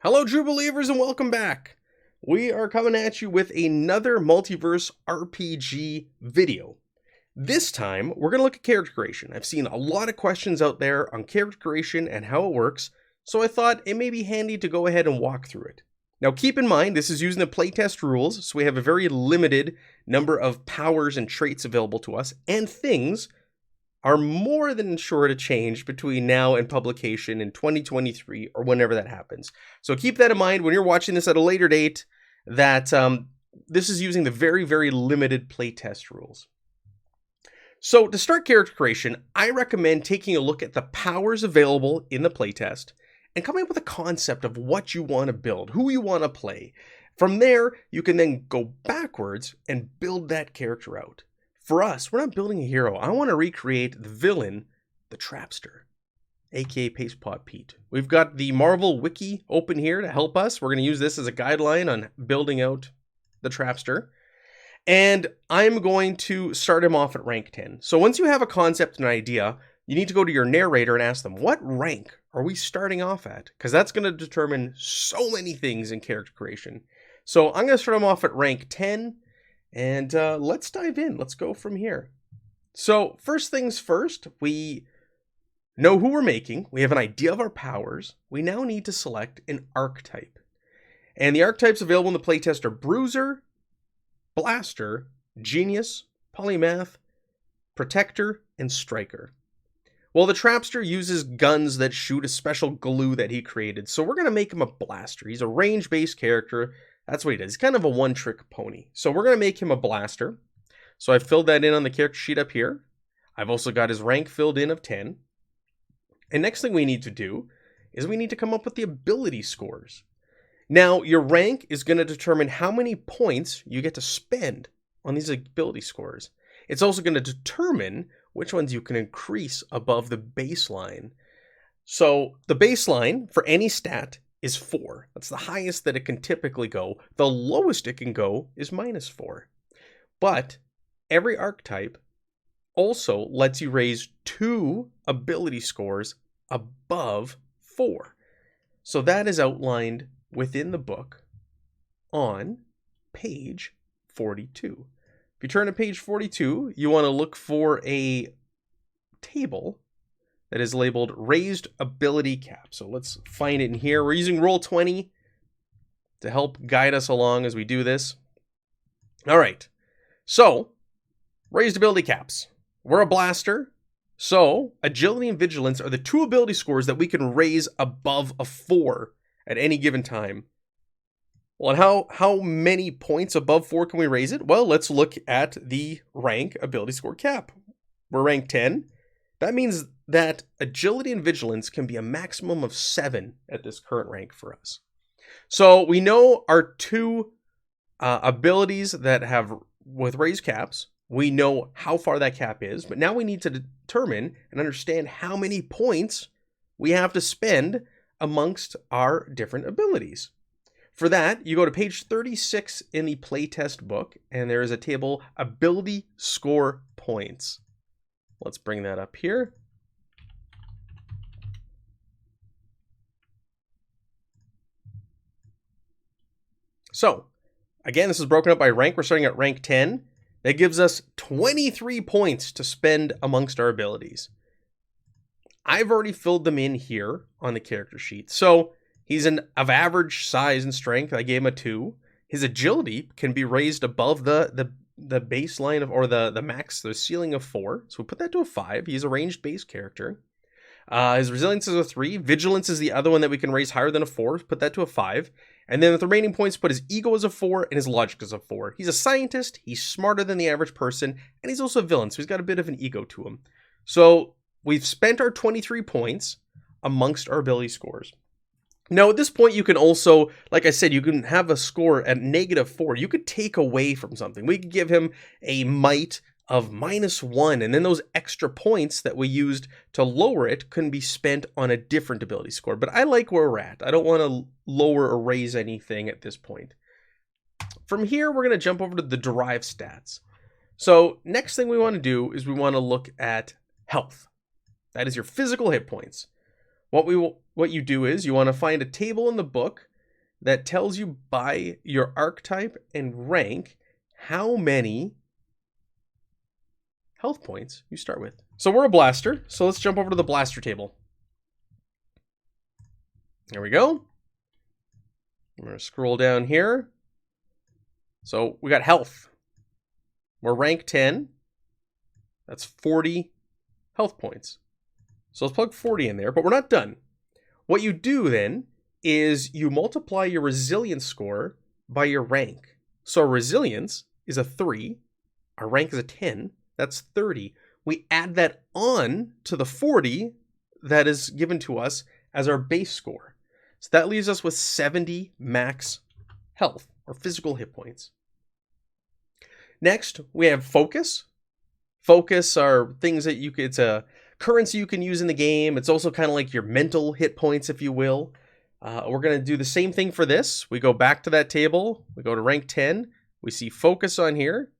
Hello, true believers, and welcome back. We are coming at you with another Multiverse RPG video. This time, we're going to look at character creation. I've seen a lot of questions out there on character creation and how it works, so I thought it may be handy to go ahead and walk through it. Now, keep in mind, this is using the playtest rules, so we have a very limited number of powers and traits available to us, and things are more than sure to change between now and publication in 2023 or whenever that happens. So keep that in mind when you're watching this at a later date, that this is using the very, very limited playtest rules. So to start character creation, I recommend taking a look at the powers available in the playtest and coming up with a concept of what you want to build, who you want to play. From there, you can then go backwards and build that character out. For us, we're not building a hero. I want to recreate the villain, the Trapster, aka Pastepot Pete. We've got the Marvel Wiki open here to help us. We're going to use this as a guideline on building out the Trapster. And I'm going to start him off at rank 10. So once you have a concept and an idea, you need to go to your narrator and ask them, what rank are we starting off at? Because that's going to determine so many things in character creation. So I'm going to start him off at rank 10. And let's dive in. Let's go from here. So first things first, we know who we're making. We have an idea of our powers. We now need to select an archetype. And the archetypes available in the playtest are Bruiser, Blaster, Genius, Polymath, Protector, and Striker. Well, the Trapster uses guns that shoot a special glue that he created. So we're going to make him a Blaster. He's a range-based character. That's what he does. He's kind of a one-trick pony. So we're going to make him a Blaster. So I've filled that in on the character sheet up here. I've also got his rank filled in of 10. And next thing we need to do is we need to come up with the ability scores. Now, your rank is going to determine how many points you get to spend on these ability scores. It's also going to determine which ones you can increase above the baseline. So the baseline for any stat is 4. That's the highest that it can typically go. The lowest it can go is -4. But every archetype also lets you raise 2 ability scores above 4. So that is outlined within the book on page 42. If you turn to page 42, you want to look for a table that is labeled Raised Ability Cap. So let's find it in here. We're using Roll20 to help guide us along as we do this. All right. So, Raised Ability Caps. We're a Blaster. So, Agility and Vigilance are the 2 ability scores that we can raise above a 4 at any given time. Well, and how many points above 4 can we raise it? Well, let's look at the rank ability score cap. We're rank 10. That means that Agility and Vigilance can be a maximum of 7 at this current rank for us. So we know our 2 abilities that have with raised caps. We know how far that cap is, but now we need to determine and understand how many points we have to spend amongst our different abilities. For that, you go to page 36 in the playtest book, and there is a table, Ability Score Points. Let's bring that up here. So, again, this is broken up by rank. We're starting at rank 10. That gives us 23 points to spend amongst our abilities. I've already filled them in here on the character sheet. So, he's of average size and strength. I gave him a 2. His agility can be raised above the baseline of, or the max, the ceiling of 4. So we put that to a 5. He's a ranged base character. His resilience is a 3. Vigilance is the other one that we can raise higher than a 4. Put that to a 5. And then with the remaining points, put his ego as a 4 and his logic as a 4. He's a scientist. He's smarter than the average person. And he's also a villain. So he's got a bit of an ego to him. So we've spent our 23 points amongst our ability scores. Now, at this point, you can also, like I said, you can have a score at -4. You could take away from something. We could give him a might of -1, and then those extra points that we used to lower it can be spent on a different ability score. But I like where we're at. I don't want to lower or raise anything at this point. From here, we're going to jump over to the derived stats. So next thing we want to do is we want to look at health. That is your physical hit points. What we what you do is you want to find a table in the book that tells you by your archetype and rank how many health points you start with. So we're a blaster, so let's jump over to the blaster table. There we go. I'm going to scroll down here. So we got health. We're rank 10. That's 40 health points. So let's plug 40 in there, but we're not done. What you do then is you multiply your resilience score by your rank. So our resilience is a 3. Our rank is a 10. That's 30. We add that on to the 40 that is given to us as our base score. So that leaves us with 70 max health or physical hit points. Next, we have focus. Focus are things that it's a currency you can use in the game. It's also kind of like your mental hit points, if you will. We're going to do the same thing for this. We go back to that table. We go to rank 10. We see focus on here.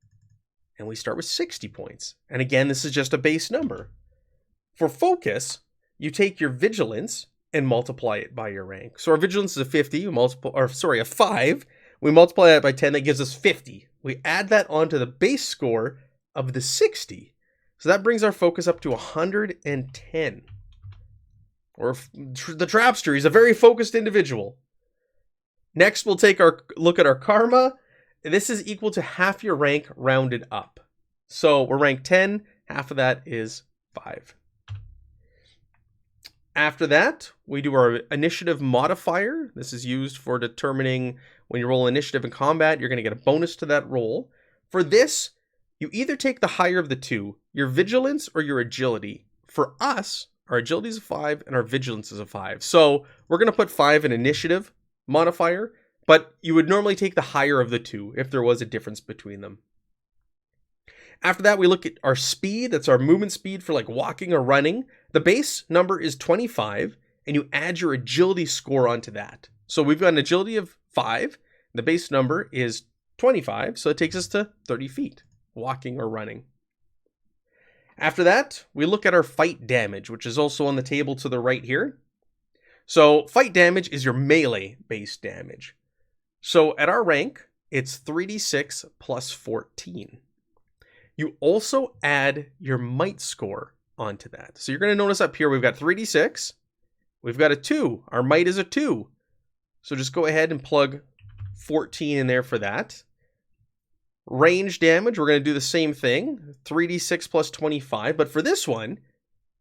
And we start with 60 points. And again, this is just a base number. For focus, you take your vigilance and multiply it by your rank. So our vigilance is a 50, a 5. We multiply that by 10, that gives us 50. We add that onto the base score of the 60. So that brings our focus up to 110. Or the Trapster, he's a very focused individual. Next, we'll take our look at our karma. This is equal to half your rank rounded up. So we're rank 10, half of that is 5. After that, we do our initiative modifier. This is used for determining when you roll initiative in combat, you're going to get a bonus to that roll. For this, you either take the higher of the two, your vigilance or your agility. For us, our agility is a 5 and our vigilance is a 5. So we're going to put 5 in initiative modifier, but you would normally take the higher of the two if there was a difference between them. After that, we look at our speed. That's our movement speed for like walking or running. The base number is 25, and you add your agility score onto that. So we've got an agility of 5. The base number is 25, so it takes us to 30 feet, walking or running. After that, we look at our fight damage, which is also on the table to the right here. So fight damage is your melee-based damage. So at our rank, it's 3d6 plus 14. You also add your might score onto that. So you're going to notice up here, we've got 3d6. We've got a 2. Our might is a 2. So just go ahead and plug 14 in there for that. Range damage, we're going to do the same thing. 3d6 plus 25. But for this one,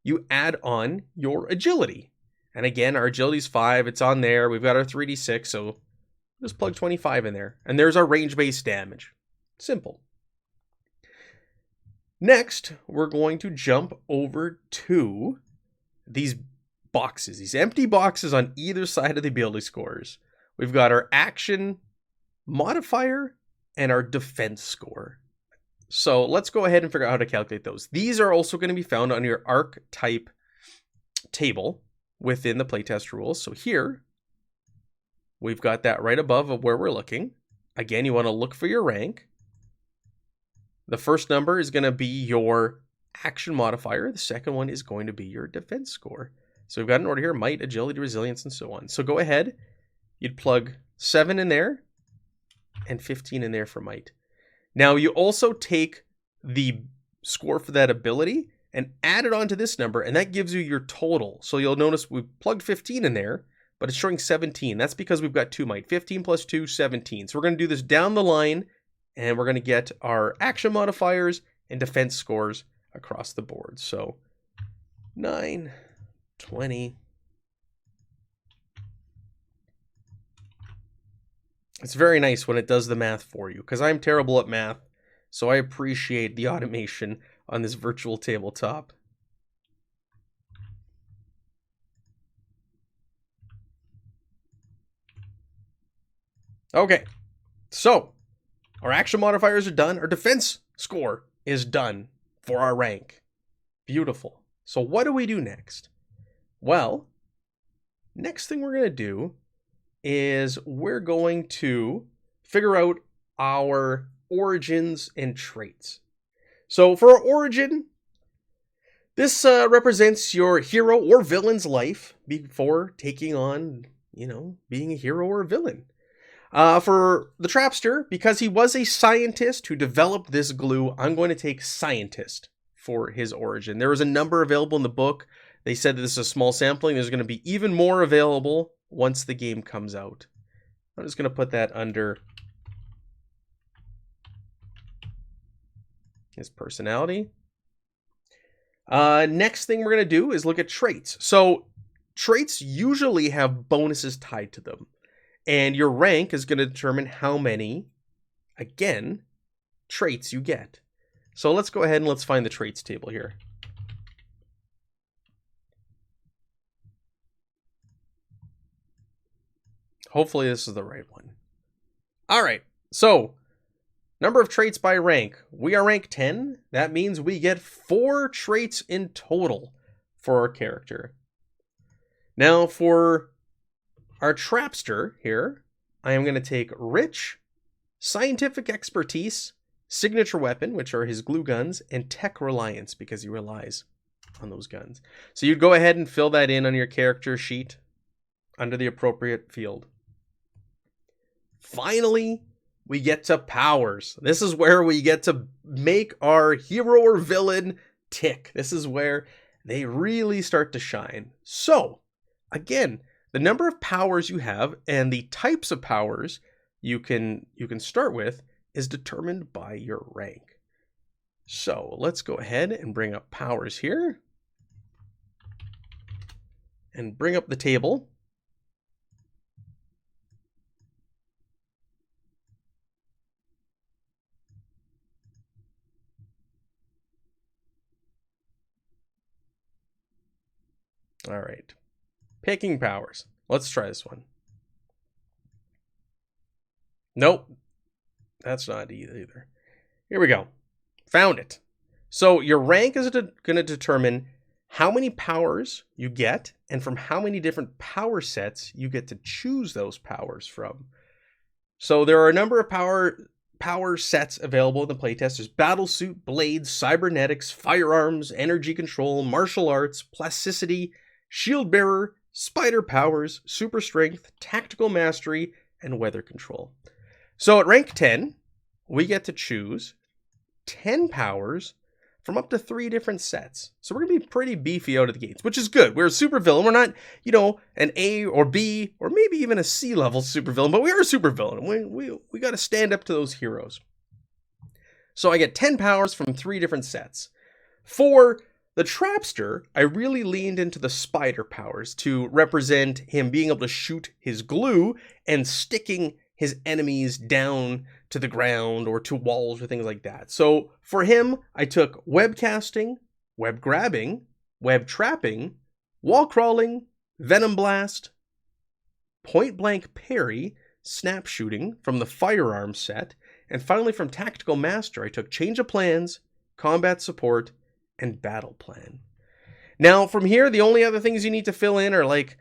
you add on your agility. And again, our agility is 5. It's on there. We've got our 3d6. So just plug 25 in there. And there's our range-based damage. Simple. Next, we're going to jump over to these boxes, these empty boxes on either side of the ability scores. We've got our action modifier and our defense score. So let's go ahead and figure out how to calculate those. These are also going to be found on your Archetype table within the playtest rules. So here, we've got that right above of where we're looking. Again, you want to look for your rank. The first number is going to be your action modifier. The second one is going to be your defense score. So we've got an order here: might, agility, resilience, and so on. So go ahead. You'd plug 7 in there and 15 in there for might. Now you also take the score for that ability and add it onto this number, and that gives you your total. So you'll notice we plugged 15 in there, but it's showing 17. That's because we've got 2 might. 15 plus 2, 17. So we're going to do this down the line, and we're going to get our action modifiers and defense scores across the board. So 9, 20. It's very nice when it does the math for you, because I'm terrible at math, so I appreciate the automation on this virtual tabletop. Okay, so our action modifiers are done. Our defense score is done for our rank. Beautiful. So what do we do next? Well, next thing we're going to do is we're going to figure out our origins and traits. So for our origin, This represents your hero or villain's life before taking on, being a hero or a villain. For the Trapster, because he was a scientist who developed this glue, I'm going to take Scientist for his origin. There was a number available in the book. They said that this is a small sampling. There's going to be even more available once the game comes out. I'm just going to put that under his personality. Next thing we're going to do is look at traits. So traits usually have bonuses tied to them. And your rank is going to determine how many, again, traits you get. So let's go ahead and let's find the traits table here. Hopefully this is the right one. All right, so number of traits by rank. We are rank 10. That means we get 4 traits in total for our character. Now for our Trapster here, I am going to take Rich, Scientific Expertise, Signature Weapon, which are his glue guns, and Tech Reliance, because he relies on those guns. So you'd go ahead and fill that in on your character sheet under the appropriate field. Finally, we get to powers. This is where we get to make our hero or villain tick. This is where they really start to shine. So, again, the number of powers you have and the types of powers you can start with is determined by your rank. So let's go ahead and bring up powers here and bring up the table. All right. Picking powers. Let's try this one. Nope. That's not either. Here we go. Found it. So your rank is going to determine how many powers you get and from how many different power sets you get to choose those powers from. So there are a number of power sets available in the playtest. There's Battlesuit, Blades, Cybernetics, Firearms, Energy Control, Martial Arts, Plasticity, Shield Bearer, Spider Powers, Super Strength, Tactical Mastery, and Weather Control. So at rank 10, we get to choose 10 powers from up to 3 different sets. So we're going to be pretty beefy out of the gates, which is good. We're a supervillain. We're not, an A or B or maybe even a C level supervillain, but we are a supervillain. We got to stand up to those heroes. So I get 10 powers from 3 different sets. For the Trapster, I really leaned into the spider powers to represent him being able to shoot his glue and sticking his enemies down to the ground or to walls or things like that. So for him, I took web casting, web grabbing, web trapping, wall crawling, venom blast, point blank parry, snap shooting from the firearms set, and finally from tactical master, I took change of plans, combat support, and battle plan. Now from here, the only other things you need to fill in are like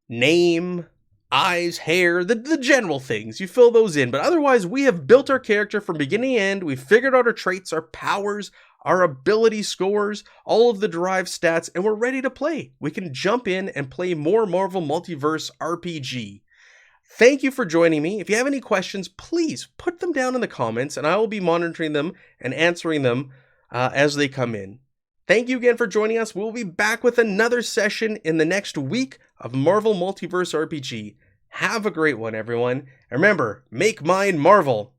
name, eyes, hair, the general things. You fill those in, but otherwise we have built our character from beginning to end. We've figured out our traits, our powers, our ability scores, all of the derived stats, and we're ready to play. We can jump in and play more Marvel Multiverse RPG. Thank you for joining me. If you have any questions, please put them down in the comments and I will be monitoring them and answering them as they come in. Thank you again for joining us. We'll be back with another session in the next week of Marvel Multiverse RPG. Have a great one, everyone. And remember, make mine Marvel.